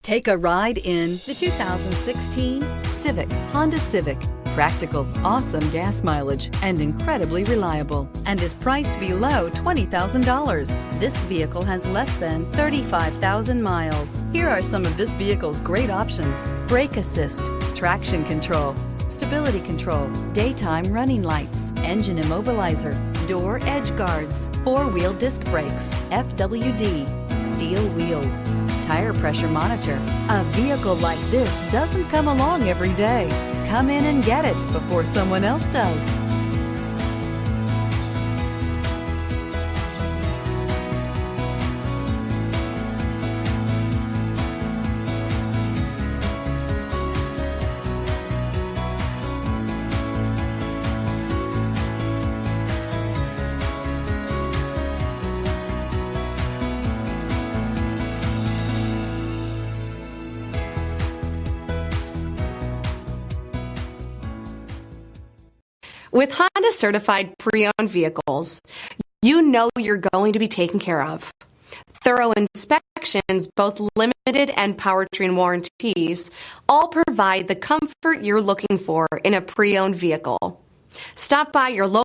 Take a ride in the 2016 Civic, Honda Civic. Practical, awesome gas mileage, and incredibly reliable, and is priced below $20,000. This vehicle has less than 35,000 miles. Here are some of this vehicle's great options: brake assist, traction control, stability control, daytime running lights, engine immobilizer, door edge guards, four-wheel disc brakes, FWD, steel wheels, tire pressure monitor. A vehicle like this doesn't come along every day. Come in and get it before someone else does. With Honda certified pre-owned vehicles, you know you're going to be taken care of. Thorough inspections, both limited and powertrain warranties, all provide the comfort you're looking for in a pre-owned vehicle. Stop by your local